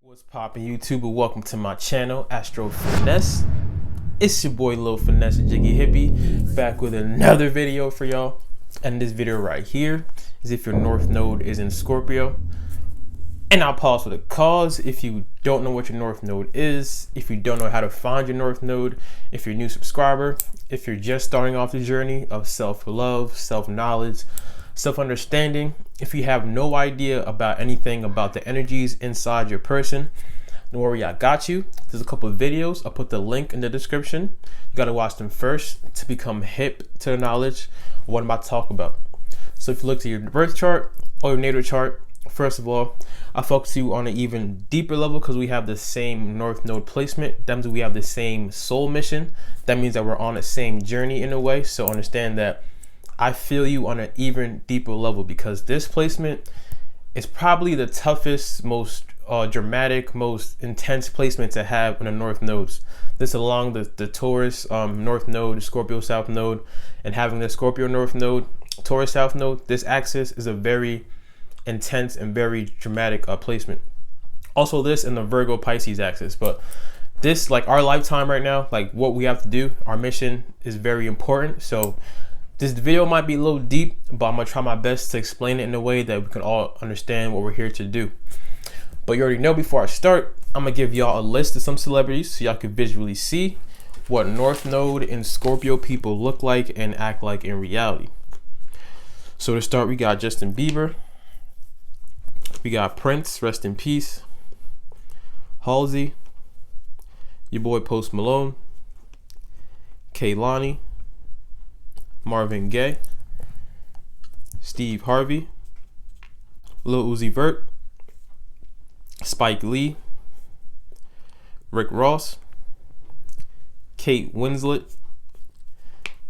What's poppin' YouTube, and welcome to my channel, Astro Finesse. It's your boy Lil Finesse, Jiggy Hippie, back with another video for y'all. And this video right here is if your North Node is in Scorpio. And I'll pause for the cause. If you don't know what your North Node is, if you don't know how to find your North Node, if you're a new subscriber, if you're just starting off the journey of self-love, self-knowledge, self-understanding, if you have no idea about anything about the energies inside your person, don't worry, I got you. There's a couple of videos. I'll put the link in the description. You got to watch them first to become hip to the knowledge of what I'm about to talk about. So if you look to your birth chart or your natal chart, first of all, I focus you on an even deeper level because we have the same North Node placement. That means we have the same soul mission. That means that we're on the same journey in a way. So understand that I feel you on an even deeper level because this placement is probably the toughest, most dramatic, most intense placement to have in the North Nodes. This along the Taurus North Node, Scorpio South Node, and having the Scorpio North Node, Taurus South Node, this axis is a very intense and very dramatic placement. Also this and the Virgo Pisces axis, but this, like our lifetime right now, like what we have to do, our mission is very important. So this video might be a little deep, but I'm gonna try my best to explain it in a way that we can all understand what we're here to do. But you already know, before I start, I'm gonna give y'all a list of some celebrities so y'all can visually see what North Node and Scorpio people look like and act like in reality. So to start, we got Justin Bieber, we got Prince, rest in peace, Halsey, your boy Post Malone, Kehlani, Marvin Gaye, Steve Harvey, Lil Uzi Vert, Spike Lee, Rick Ross, Kate Winslet,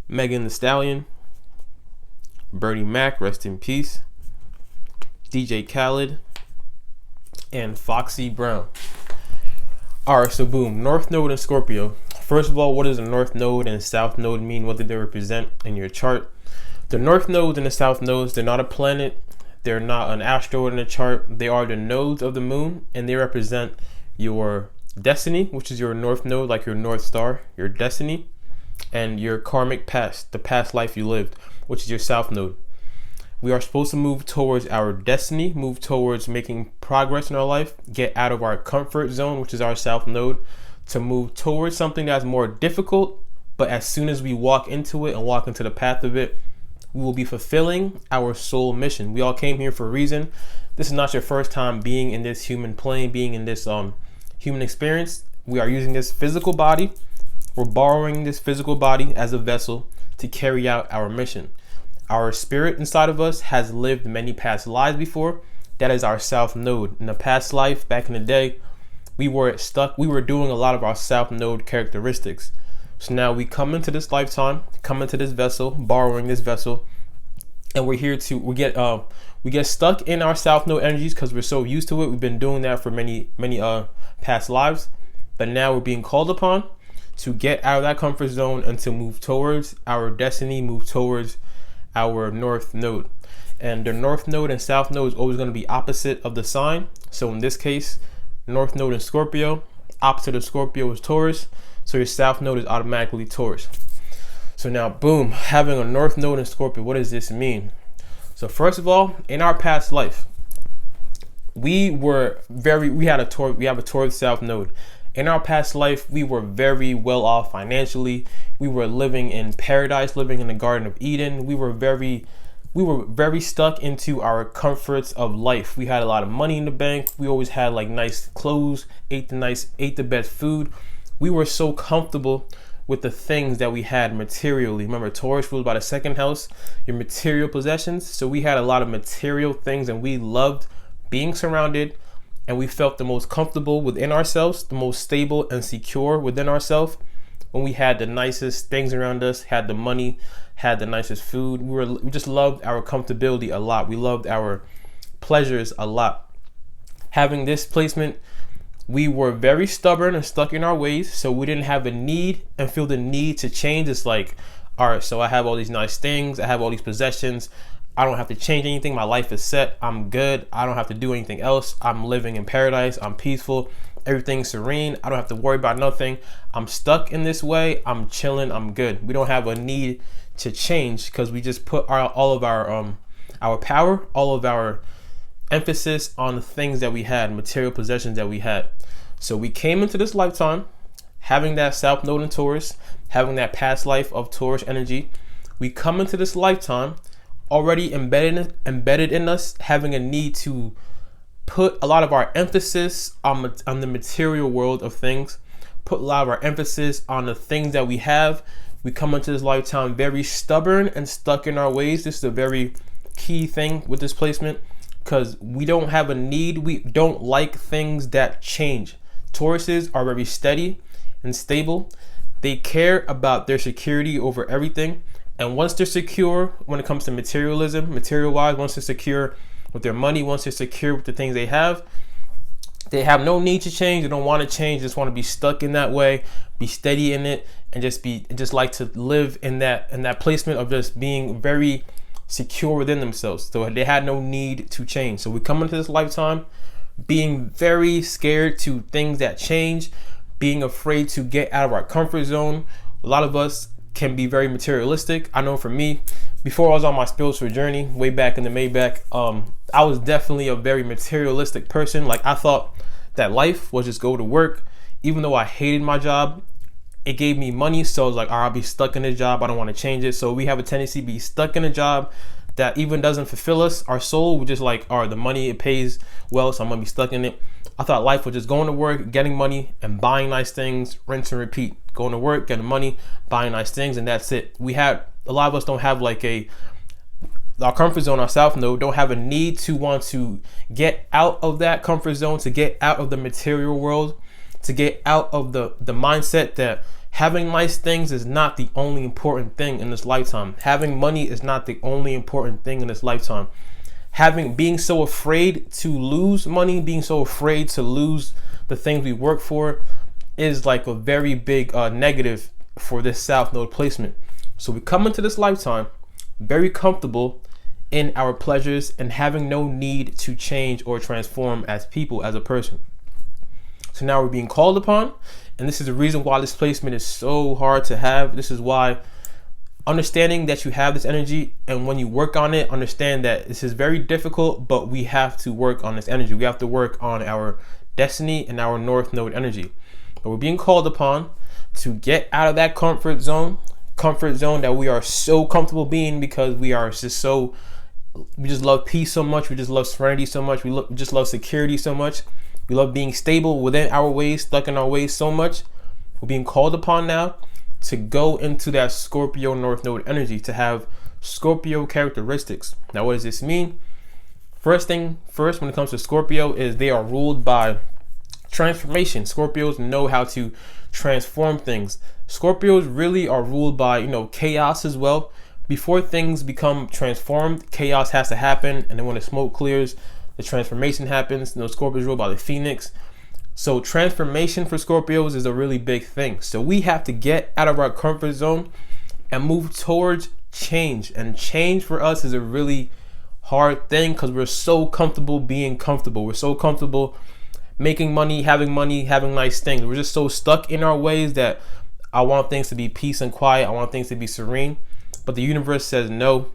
Megan Thee Stallion, Bernie Mac, rest in peace, DJ Khaled, and Foxy Brown. Alright, so boom, North Node and Scorpio. First of all, what does the North Node and South Node mean? What do they represent in your chart? The North Nodes and the South Nodes, they're not a planet. They're not an asteroid in the chart. They are the nodes of the moon, and they represent your destiny, which is your North Node, like your North Star, your destiny, and your karmic past, the past life you lived, which is your South Node. We are supposed to move towards our destiny, move towards making progress in our life, get out of our comfort zone, which is our South Node, to move towards something that's more difficult. But as soon as we walk into it and walk into the path of it, we will be fulfilling our soul mission. We all came here for a reason. This is not your first time being in this human plane, being in this human experience. We are using this physical body. We're borrowing this physical body as a vessel to carry out our mission. Our spirit inside of us has lived many past lives before. That is our South Node. In the past life, back in the day, we were doing a lot of our South Node characteristics. So now we come into this lifetime, come into this vessel, borrowing this vessel, and we get stuck in our South Node energies because we're so used to it. We've been doing that for many past lives, but now we're being called upon to get out of that comfort zone and to move towards our destiny, move towards our North Node. And the North Node and South Node is always going to be opposite of the sign. So in this case, North Node in Scorpio, opposite of Scorpio is Taurus, so your South Node is automatically Taurus. So now, boom, having a North Node in Scorpio, what does this mean? So first of all, in our past life, we have a Taurus South Node. In our past life, we were very well off financially. We were living in paradise, living in the Garden of Eden. We were very stuck into our comforts of life. We had a lot of money in the bank. We always had like nice clothes, ate the best food. We were so comfortable with the things that we had materially. Remember, Taurus ruled by the second house, your material possessions. So we had a lot of material things and we loved being surrounded, and we felt the most comfortable within ourselves, the most stable and secure within ourselves when we had the nicest things around us, had the money, had the nicest food. We just loved our comfortability a lot. We loved our pleasures a lot. Having this placement, we were very stubborn and stuck in our ways, so we didn't have a need and feel the need to change. It's like, all right, so I have all these nice things, I have all these possessions, I don't have to change anything. My life is set. I'm good. I don't have to do anything else. I'm living in paradise. I'm peaceful. Everything's serene. I don't have to worry about nothing. I'm stuck in this way. I'm chilling. I'm good. We don't have a need to change because we just put all of our power, all of our emphasis on the things that we had, material possessions that we had. So we came into this lifetime having that South Node in Taurus, having that past life of Taurus energy. We come into this lifetime already embedded in us, having a need to put a lot of our emphasis on the material world of things, put a lot of our emphasis on the things that we have. We come into this lifetime very stubborn and stuck in our ways. This is a very key thing with this placement because we don't have a need. We don't like things that change. Tauruses are very steady and stable. They care about their security over everything. And once they're secure, when it comes to materialism, material-wise, once they're secure with their money, once they're secure with the things they have no need to change. They don't want to change. They just want to be stuck in that way, be steady in it, and just like to live in that placement of just being very secure within themselves. So they had no need to change. So we come into this lifetime being very scared to things that change, being afraid to get out of our comfort zone. A lot of us can be very materialistic. I know for me, before I was on my spiritual journey, way back in the Maybach, I was definitely a very materialistic person. Like I thought that life was just go to work. Even though I hated my job, it gave me money. So I was like, I'll be stuck in this job. I don't want to change it. So we have a tendency to be stuck in a job that even doesn't fulfill us. Our soul, we're just like, the money, it pays well, so I'm gonna be stuck in it. I thought life was just going to work, getting money, and buying nice things, rinse and repeat. Going to work, getting money, buying nice things, and that's it. A lot of us don't have like our comfort zone, our South Node, don't have a need to want to get out of that comfort zone, to get out of the material world, to get out of the mindset that having nice things is not the only important thing in this lifetime. Having money is not the only important thing in this lifetime. Being so afraid to lose money, being so afraid to lose the things we work for is like a very big negative for this South Node placement. So we come into this lifetime very comfortable in our pleasures and having no need to change or transform as people, as a person. So now we're being called upon, and this is the reason why this placement is so hard to have. This is why understanding that you have this energy, and when you work on it, understand that this is very difficult, but we have to work on this energy. We have to work on our destiny and our North Node energy. But we're being called upon to get out of that comfort zone that we are so comfortable being, because we just love peace so much. We just love serenity so much. We just love security so much. We love being stable within our ways, stuck in our ways so much. We're being called upon now to go into that Scorpio North Node energy, to have Scorpio characteristics. Now, what does this mean? First, when it comes to Scorpio, is they are ruled by transformation. Scorpios know how to transform things. Scorpios really are ruled by, chaos as well. Before things become transformed, chaos has to happen, and then when the smoke clears, the transformation happens. Scorpios ruled by the phoenix. So transformation for Scorpios is a really big thing. So we have to get out of our comfort zone and move towards change. And change for us is a really hard thing because we're so comfortable being comfortable. We're so comfortable making money, having nice things. We're just so stuck in our ways that I want things to be peace and quiet. I want things to be serene. But the universe says, no,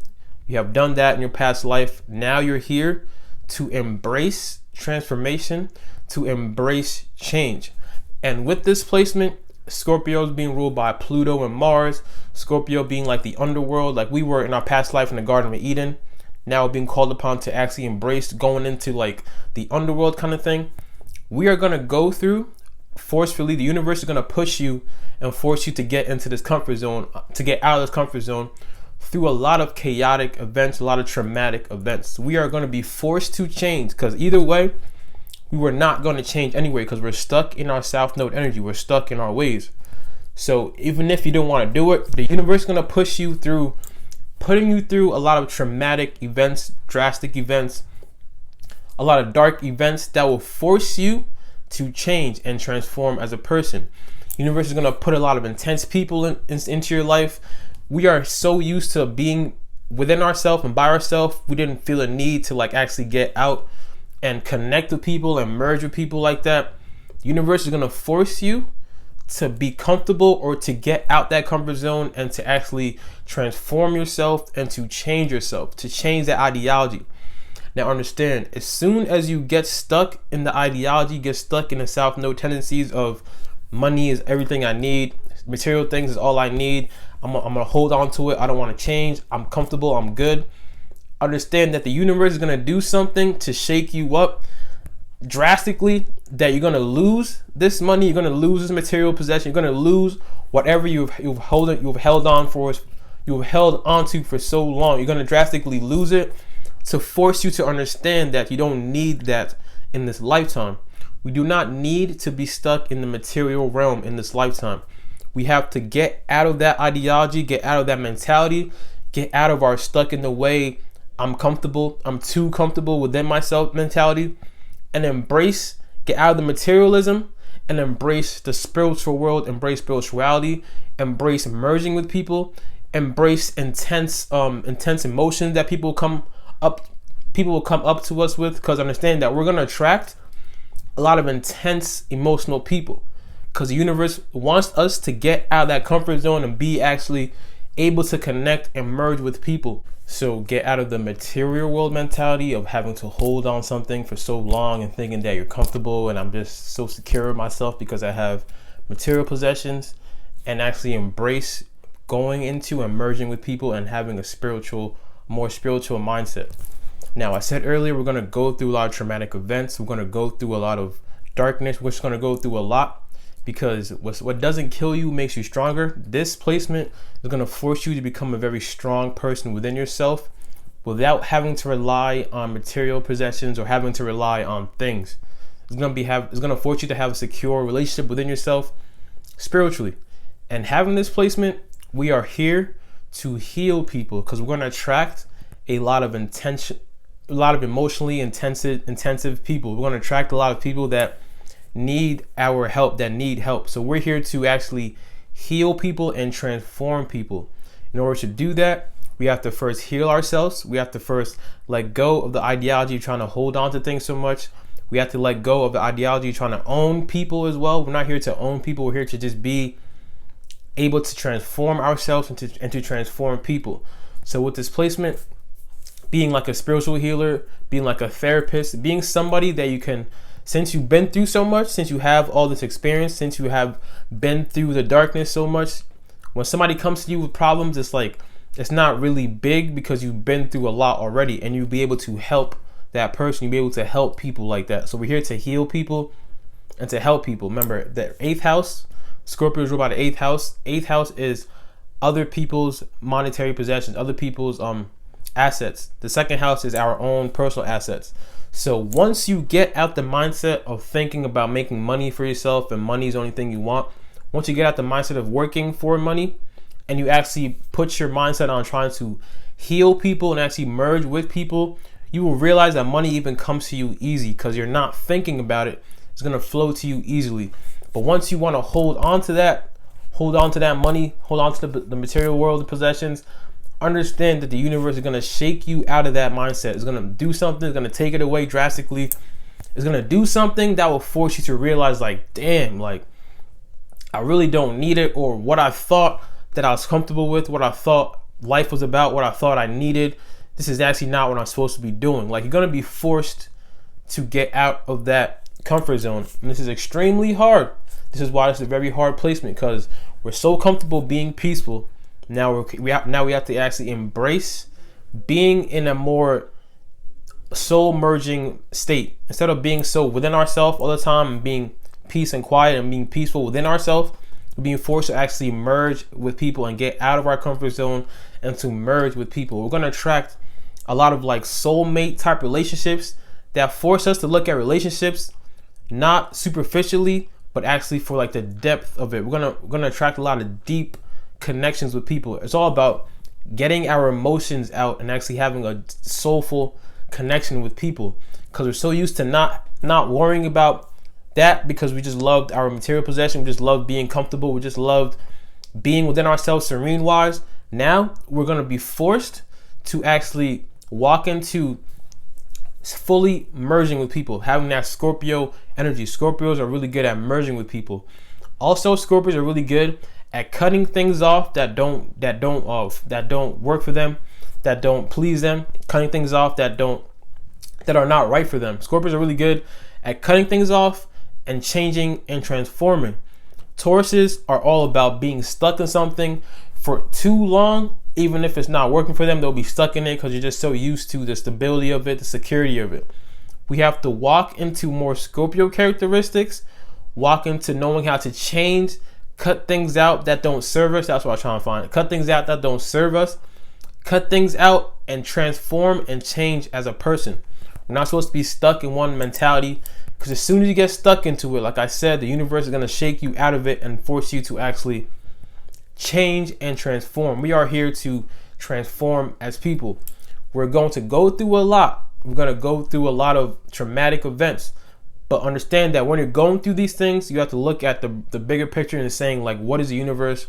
you have done that in your past life. Now you're here to embrace transformation, to embrace change. And with this placement, Scorpio is being ruled by Pluto and Mars. Scorpio being like the underworld, like we were in our past life in the Garden of Eden. Now being called upon to actually embrace going into like the underworld kind of thing. We are going to go through forcefully. The universe is going to push you and force you to get into this comfort zone, to get out of this comfort zone through a lot of chaotic events, a lot of traumatic events. We are going to be forced to change, because either way, we were not going to change anyway, because we're stuck in our South Node energy. We're stuck in our ways. So even if you don't want to do it, the universe is going to push you through, putting you through a lot of traumatic events, drastic events, a lot of dark events that will force you to change and transform as a person. The universe is going to put a lot of intense people into your life. We are so used to being within ourselves and by ourselves, we didn't feel a need to like actually get out and connect with people and merge with people like that. The universe is going to force you to be comfortable or to get out that comfort zone and to actually transform yourself and to change yourself, to change that ideology. Now understand, as soon as you get stuck in the ideology, get stuck in the South Node tendencies of money is everything I need, material things is all I need, I'm gonna hold on to it, I don't want to change, I'm comfortable, I'm good. Understand that the universe is gonna do something to shake you up drastically, that you're gonna lose this money, you're gonna lose this material possession, you're gonna lose whatever you've held onto for so long. You're gonna drastically lose it to force you to understand that you don't need that in this lifetime. We do not need to be stuck in the material realm in this lifetime. We have to get out of that ideology, get out of that mentality, get out of our stuck in the way, I'm comfortable, I'm too comfortable within myself mentality, and embrace, get out of the materialism and embrace the spiritual world, embrace spirituality, embrace merging with people, embrace intense emotions that people will come up to us with, because understand that we're going to attract a lot of intense emotional people, because the universe wants us to get out of that comfort zone and be actually able to connect and merge with people. So get out of the material world mentality of having to hold on something for so long and thinking that you're comfortable and I'm just so secure in myself because I have material possessions, and actually embrace going into and merging with people and having a more spiritual mindset. Now, I said earlier, we're going to go through a lot of traumatic events. We're going to go through a lot of darkness. We're just going to go through a lot, because what doesn't kill you makes you stronger. This placement is going to force you to become a very strong person within yourself without having to rely on material possessions or having to rely on things. It's going to force you to have a secure relationship within yourself spiritually. And having this placement, we are here to heal people, because we're going to attract a lot of emotionally intensive people. We're going to attract a lot of people that need our help, that need help. So we're here to actually heal people and transform people. In order to do that, we have to first heal ourselves. We have to first let go of the ideology of trying to hold on to things so much. We have to let go of the ideology of trying to own people as well. We're not here to own people. We're here to just be able to transform ourselves and to transform people. So with this placement, being like a spiritual healer, being like a therapist, being somebody that you can, since you've been through so much, since you have all this experience, since you have been through the darkness so much, when somebody comes to you with problems, it's not really big, because you've been through a lot already, and you'll be able to help that person. You'll be able to help people like that. So we're here to heal people and to help people. Remember, the 8th house, Scorpio is ruled by the 8th house. 8th house is other people's monetary possessions, other people's assets. The 2nd house is our own personal assets. So once you get out the mindset of thinking about making money for yourself and money is the only thing you want, once you get out the mindset of working for money and you actually put your mindset on trying to heal people and actually merge with people, you will realize that money even comes to you easy, because you're not thinking about it. It's going to flow to you easily. But once you want to hold on to that money, hold on to the material world, the possessions, understand that the universe is going to shake you out of that mindset. It's going to do something. It's going to take it away drastically. It's going to do something that will force you to realize, like, damn, like, I really don't need it. Or what I thought that I was comfortable with, what I thought life was about, what I thought I needed, this is actually not what I'm supposed to be doing. Like, you're going to be forced to get out of that comfort zone. And this is extremely hard. This is why it's a very hard placement, because we're so comfortable being peaceful. Now we have to actually embrace being in a more soul merging state. Instead of being so within ourselves all the time and being peace and quiet and being peaceful within ourselves, we're being forced to actually merge with people and get out of our comfort zone and to merge with people. We're going to attract a lot of like soulmate type relationships that force us to look at relationships not superficially, but actually for like the depth of it. We're gonna attract a lot of deep connections with people. It's all about getting our emotions out and actually having a soulful connection with people, because we're so used to not worrying about that, because we just loved our material possession, we just loved being comfortable, we just loved being within ourselves serene wise. Now we're going to be forced to actually walk into fully merging with people, having that Scorpio energy. Scorpios are really good at merging with people. Also, Scorpios are really good at cutting things off that don't work for them, that don't please them, cutting things off that are not right for them. Scorpios are really good at cutting things off and changing and transforming. Tauruses are all about being stuck in something for too long. Even if it's not working for them, they'll be stuck in it because you're just so used to the stability of it, the security of it. We have to walk into more Scorpio characteristics, walk into knowing how to change, cut things out that don't serve us. That's what I'm trying to find. Cut things out that don't serve us. Cut things out and transform and change as a person. We're not supposed to be stuck in one mentality, because as soon as you get stuck into it, like I said, the universe is going to shake you out of it and force you to actually change and transform. We are here to transform as people. We're going to go through a lot. We're going to go through a lot of traumatic events. But understand that when you're going through these things, you have to look at the bigger picture and saying, like, what is the universe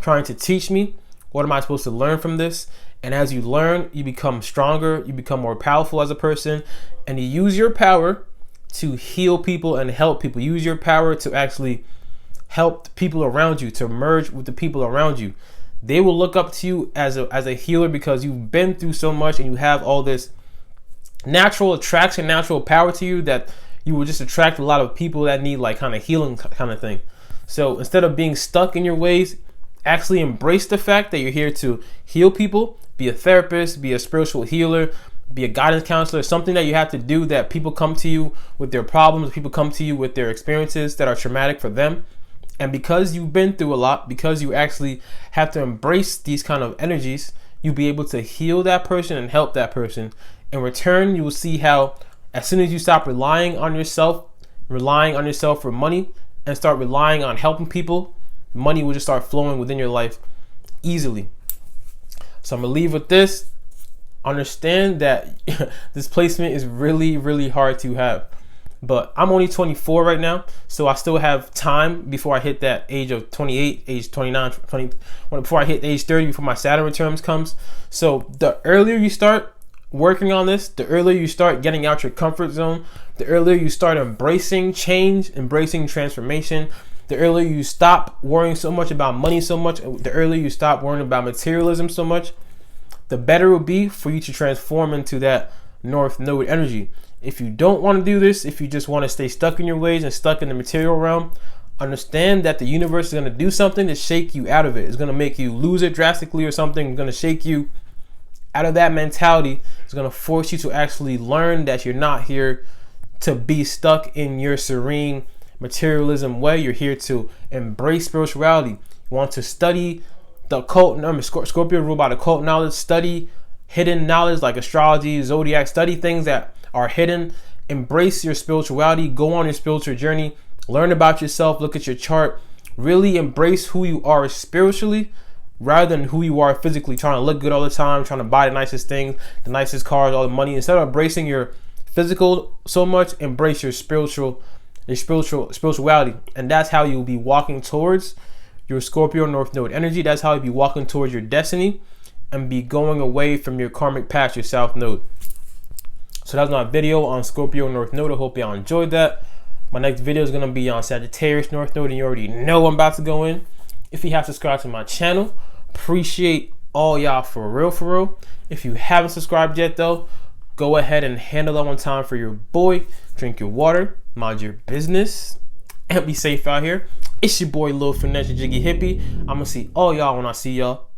trying to teach me? What am I supposed to learn from this? And as you learn, you become stronger, you become more powerful as a person, and you use your power to heal people and help people. Use your power to actually help the people around you, to merge with the people around you. They will look up to you as a healer because you've been through so much and you have all this natural attraction, natural power to you, that you will just attract a lot of people that need like kind of healing kind of thing. So instead of being stuck in your ways, actually embrace the fact that you're here to heal people. Be a therapist, be a spiritual healer, be a guidance counselor, something that you have to do, that people come to you with their problems, people come to you with their experiences that are traumatic for them. And because you've been through a lot, because you actually have to embrace these kind of energies, you'll be able to heal that person and help that person. In return, you will see how as soon as you stop relying on yourself for money, and start relying on helping people, money will just start flowing within your life easily. So I'm gonna leave with this. Understand that this placement is really, really hard to have. But I'm only 24 right now, so I still have time before I hit that age of 28, age 29, 20, before I hit age 30, before my Saturn returns comes. So the earlier you start working on this, the earlier you start getting out your comfort zone, the earlier you start embracing change, embracing transformation, the earlier you stop worrying so much about money so much, the earlier you stop worrying about materialism so much, the better it will be for you to transform into that North Node energy. If you don't want to do this, if you just want to stay stuck in your ways and stuck in the material realm, understand that the universe is going to do something to shake you out of it. It's going to make you lose it drastically or something. It's going to shake you out of that mentality. It's going to force you to actually learn that you're not here to be stuck in your serene materialism way. You're here to embrace spirituality. You want to study the occult. Scorpio ruled by the occult knowledge. Study hidden knowledge like astrology, zodiac. Study things that are hidden. Embrace your spirituality. Go on your spiritual journey. Learn about yourself. Look at your chart. Really embrace who you are spiritually, rather than who you are physically, trying to look good all the time, trying to buy the nicest things, the nicest cars, all the money. Instead of embracing your physical so much, embrace your spirituality. And that's how you'll be walking towards your Scorpio North Node energy. That's how you'll be walking towards your destiny and be going away from your karmic past, your South Node. So that's my video on Scorpio North Node. I hope y'all enjoyed that. My next video is going to be on Sagittarius North Node, and you already know I'm about to go in. If you have subscribed to my channel, appreciate all y'all for real. If you haven't subscribed yet though, go ahead and handle that one time for your boy. Drink your water, mind your business, and be safe out here. It's your boy Lil Finesse, Jiggy Hippie. I'm gonna see all y'all when I see y'all.